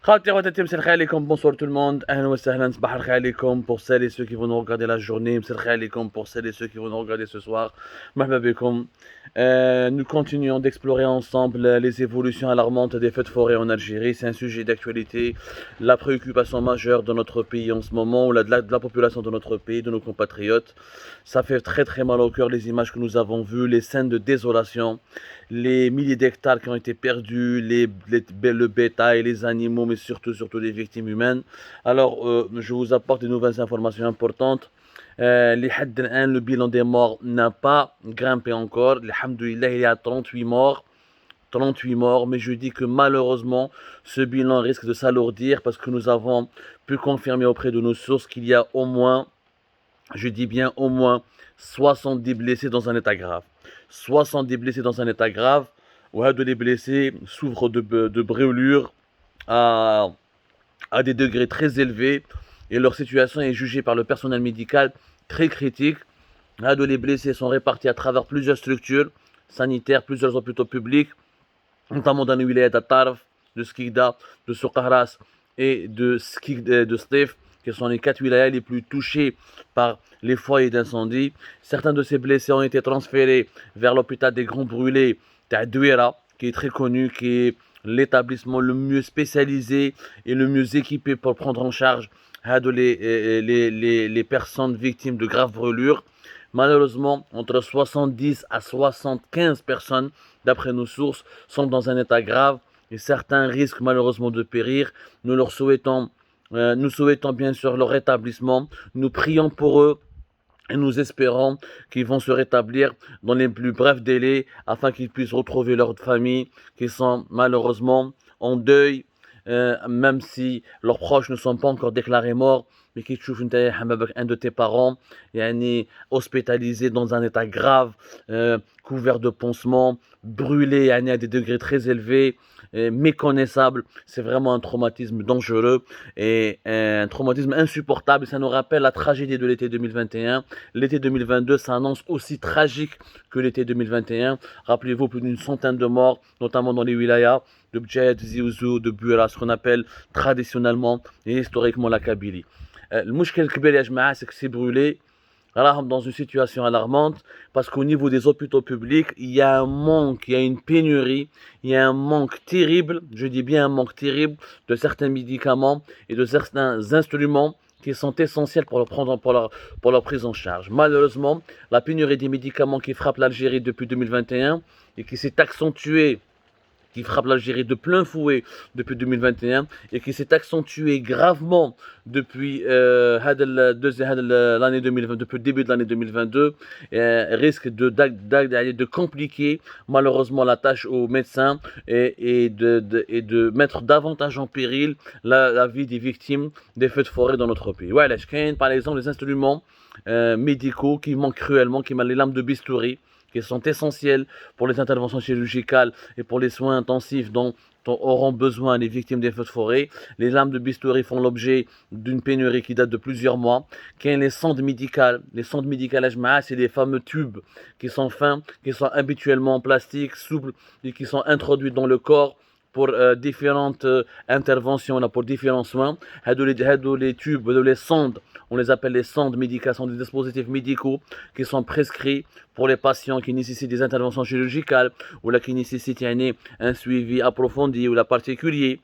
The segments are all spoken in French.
Khalti Khawatati, Msel Khalikum, bonsoir tout le monde. Ahlan wa sahlan, Sbahar Khalikum pour celles et ceux qui vont nous regarder la journée. Msel Khalikum pour celles et ceux qui vont nous regarder ce soir. Marhaba bikoum. Nous continuons d'explorer ensemble les évolutions alarmantes des feux de forêt en Algérie. C'est un sujet d'actualité, la préoccupation majeure de notre pays en ce moment, ou de la population de notre pays, de nos compatriotes. Ça fait très très mal au cœur les images que nous avons vues, les scènes de désolation, les milliers d'hectares qui ont été perdus, le bétail, les animaux, mais surtout les victimes humaines. Alors, je vous apporte de nouvelles informations importantes. Le bilan des morts n'a pas grimpé encore. Alhamdoulilah, il y a 38 morts. 38 morts, mais je dis que malheureusement, ce bilan risque de s'alourdir parce que nous avons pu confirmer auprès de nos sources qu'il y a au moins, je dis bien au moins, 70 blessés dans un état grave. 70 blessés dans un état grave. Les blessés souffrent de brûlures à, à des degrés très élevés et leur situation est jugée par le personnel médical très critique. Les blessés sont répartis à travers plusieurs structures sanitaires, plusieurs hôpitaux publics, notamment dans les wilayas d'Atarf, de Skikda, de Soukharas et de Stif, qui sont les 4 wilayas les plus touchés par les foyers d'incendie. Certains de ces blessés ont été transférés vers l'hôpital des Grands Brûlés d'Adouira, qui est très connu, qui est l'établissement le mieux spécialisé et le mieux équipé pour prendre en charge les personnes victimes de graves brûlures. Malheureusement, entre 70 à 75 personnes, d'après nos sources, sont dans un état grave et certains risquent malheureusement de périr. Nous souhaitons bien sûr leur rétablissement. Nous prions pour eux et nous espérons qu'ils vont se rétablir dans les plus brefs délais afin qu'ils puissent retrouver leur famille qui sont malheureusement en deuil, même si leurs proches ne sont pas encore déclarés morts. Mais qui trouve un de tes parents hospitalisé dans un état grave, couvert de pansements, brûlé à des degrés très élevés, méconnaissable. C'est vraiment un traumatisme dangereux et un traumatisme insupportable. Ça nous rappelle la tragédie de l'été 2021. L'été 2022 s'annonce aussi tragique que l'été 2021. Rappelez-vous, plus d'une centaine de morts, notamment dans les wilayas de Bdjed, Ziouzou, de Buera, ce qu'on appelle traditionnellement et historiquement la Kabylie. Le mouchkel kbir ya jma'a, c'est que c'est brûlé dans une situation alarmante parce qu'au niveau des hôpitaux publics, il y a un manque, il y a une pénurie, il y a un manque terrible, je dis bien un manque terrible de certains médicaments et de certains instruments qui sont essentiels pour leur prise en charge. Malheureusement, la pénurie des médicaments qui frappe l'Algérie depuis 2021 et qui s'est accentuée qui frappe l'Algérie de plein fouet depuis 2021 et qui s'est accentué gravement depuis l'année 2020, depuis le début de l'année 2022, risque de compliquer malheureusement la tâche aux médecins et de mettre davantage en péril la vie des victimes des feux de forêt dans notre pays. Ouais, par exemple, les instruments médicaux qui manquent cruellement, qui manquent les lames de bistouri, qui sont essentielles pour les interventions chirurgicales et pour les soins intensifs dont auront besoin les victimes des feux de forêt. Les lames de bistouri font l'objet d'une pénurie qui date de plusieurs mois. Les sondes médicales c'est les fameux tubes qui sont fins, qui sont habituellement en plastique, souples et qui sont introduits dans le corps pour différentes interventions, pour différents soins. Les tubes, les sondes, on les appelle les sondes médicales, sont des dispositifs médicaux qui sont prescrits pour les patients qui nécessitent des interventions chirurgicales ou qui nécessitent un suivi approfondi ou particulier.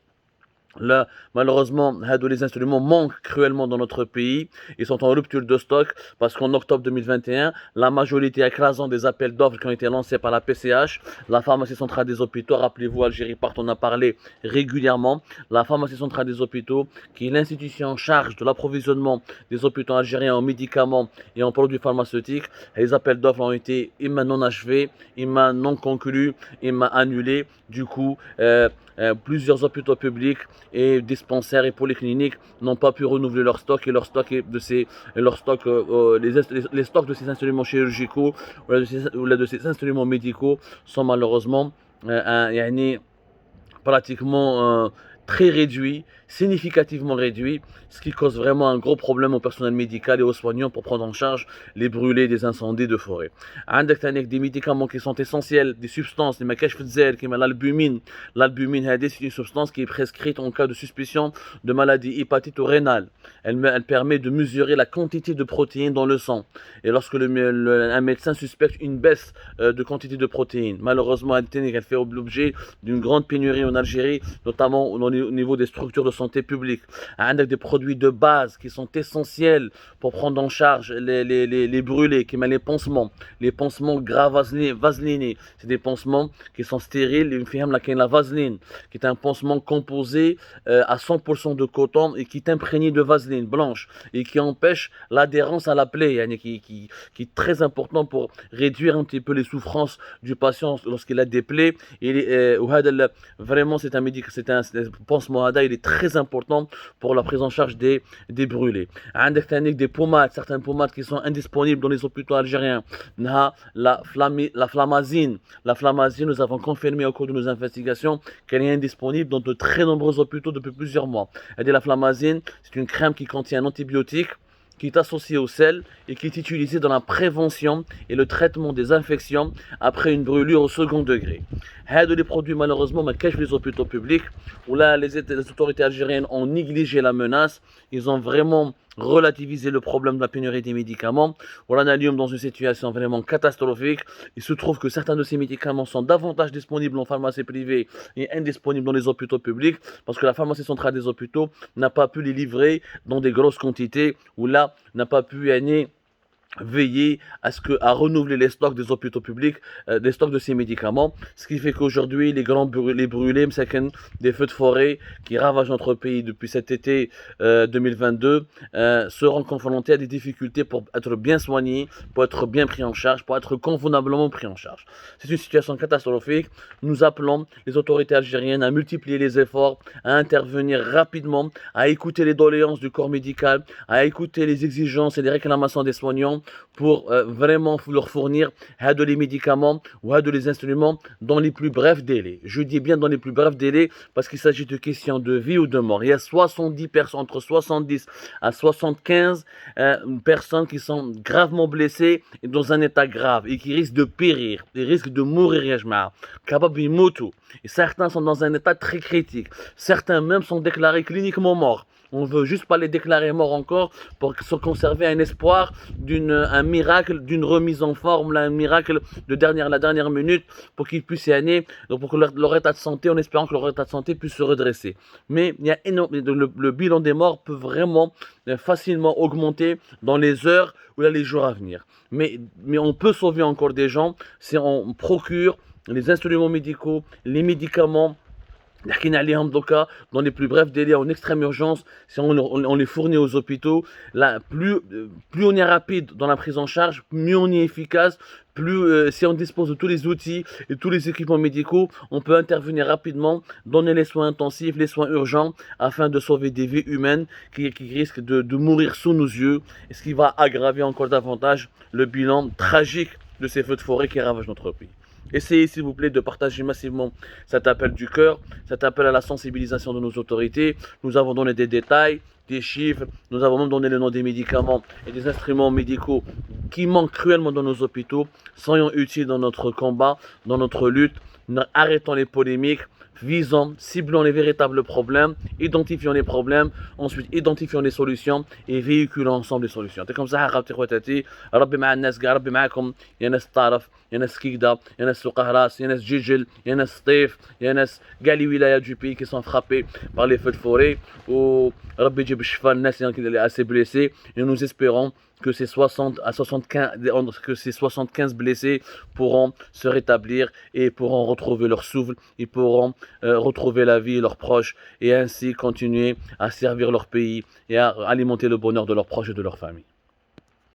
Là, malheureusement, les instruments manquent cruellement dans notre pays. Ils sont en rupture de stock parce qu'en octobre 2021, la majorité écrasante des appels d'offres qui ont été lancés par la PCH, la pharmacie centrale des hôpitaux, rappelez-vous, Algérie Part, on a parlé régulièrement, la pharmacie centrale des hôpitaux, qui est l'institution en charge de l'approvisionnement des hôpitaux algériens en médicaments et en produits pharmaceutiques. Les appels d'offres ont été imma non achevés, imma non conclus, imma annulés. Du coup, plusieurs hôpitaux publics et dispensaires et polycliniques n'ont pas pu renouveler leur stock et les stocks de ces instruments chirurgicaux ou de ces instruments médicaux sont malheureusement pratiquement très réduit, significativement réduit, ce qui cause vraiment un gros problème au personnel médical et aux soignants pour prendre en charge les brûlés des incendies de forêt. عندك des médicaments qui sont essentiels, des substances, les كاش في الجزائر كيما l'albumine. L'albumine, c'est une substance qui est prescrite en cas de suspicion de maladie hépatito-rénale. Elle permet de mesurer la quantité de protéines dans le sang. Et lorsque un médecin suspecte une baisse de quantité de protéines, malheureusement, elle fait l'objet d'une grande pénurie en Algérie, notamment au niveau des structures de santé publique. Avec des produits de base qui sont essentiels pour prendre en charge les brûlés, qui mettent les pansements gras vaselinés. C'est des pansements qui sont stériles, la vaseline, qui est un pansement composé à 100% de coton et qui est imprégné de vaseline blanche et qui empêche l'adhérence à la plaie, qui est très important pour réduire un petit peu les souffrances du patient lorsqu'il a des plaies. Vraiment, c'est un pansement, il est très important pour la prise en charge des brûlés. Des pommades, certaines pommades qui sont indisponibles dans les hôpitaux algériens. La flamazine. La flamazine, nous avons confirmé au cours de nos investigations qu'elle est indisponible dans de très nombreux hôpitaux depuis plusieurs mois. La flamazine, c'est une crème qui contient un antibiotique qui est associé au sel et qui est utilisé dans la prévention et le traitement des infections après une brûlure au second degré. Les produits, malheureusement, mais cachent les hôpitaux publics où là, les autorités algériennes ont négligé la menace. Ils ont vraiment relativisé le problème de la pénurie des médicaments. On l'analyse dans une situation vraiment catastrophique. Il se trouve que certains de ces médicaments sont davantage disponibles en pharmacie privée et indisponibles dans les hôpitaux publics parce que la pharmacie centrale des hôpitaux n'a pas pu les livrer dans des grosses quantités ou là n'a pas pu veiller à renouveler les stocks des hôpitaux publics, les stocks de ces médicaments, ce qui fait qu'aujourd'hui les brûlés, des feux de forêt qui ravagent notre pays depuis cet été 2022 seront confrontés à des difficultés pour être bien soignés, pour être bien pris en charge, pour être convenablement pris en charge. C'est une situation catastrophique. Nous appelons les autorités algériennes à multiplier les efforts, à intervenir rapidement, à écouter les doléances du corps médical, à écouter les exigences et les réclamations des soignants pour vraiment leur fournir les médicaments ou les instruments dans les plus brefs délais. Je dis bien dans les plus brefs délais parce qu'il s'agit de questions de vie ou de mort. Il y a 70 personnes, entre 70 à 75 personnes qui sont gravement blessées et dans un état grave et qui risquent de périr, ils risquent de mourir. Et certains sont dans un état très critique. Certains même sont déclarés cliniquement morts. On ne veut juste pas les déclarer morts encore pour se conserver un espoir un miracle, d'une remise en forme, un miracle de la dernière minute pour qu'ils puissent y aller, donc pour que leur état de santé, en espérant que leur état de santé puisse se redresser. Mais il y a le bilan des morts peut vraiment facilement augmenter dans les heures ou les jours à venir. Mais on peut sauver encore des gens si on procure les instruments médicaux, les médicaments, dans les plus brefs délais, en extrême urgence, si on les fournit aux hôpitaux, là, plus on est rapide dans la prise en charge, mieux on est efficace, si on dispose de tous les outils et tous les équipements médicaux, on peut intervenir rapidement, donner les soins intensifs, les soins urgents, afin de sauver des vies humaines qui risquent de mourir sous nos yeux, et ce qui va aggraver encore davantage le bilan tragique de ces feux de forêt qui ravagent notre pays. Essayez s'il vous plaît de partager massivement cet appel du cœur, cet appel à la sensibilisation de nos autorités. Nous avons donné des détails, des chiffres, nous avons même donné le nom des médicaments et des instruments médicaux qui manquent cruellement dans nos hôpitaux. Soyons utiles dans notre combat, dans notre lutte. Arrêtons les polémiques, visons, ciblons les véritables problèmes, identifions les problèmes, ensuite identifions les solutions et véhiculons ensemble les solutions. comme ça حقبتي خواتاتي ربي مع الناس كاع ربي معاكم يا ناس طارف يا ناس كيكدا يا ناس سوق هراس يا ناس جيجل يا ناس سطيف يا ناس كاع لي ولايات du pays qui sont frappées par les feux de forêt وربي يجيب الشفاء للناس اللي assez blessés et nous espérons que ces 75 blessés pourront se rétablir et pourront retrouver leur souffle, ils pourront retrouver la vie et leurs proches et ainsi continuer à servir leur pays et à alimenter le bonheur de leurs proches et de leur famille.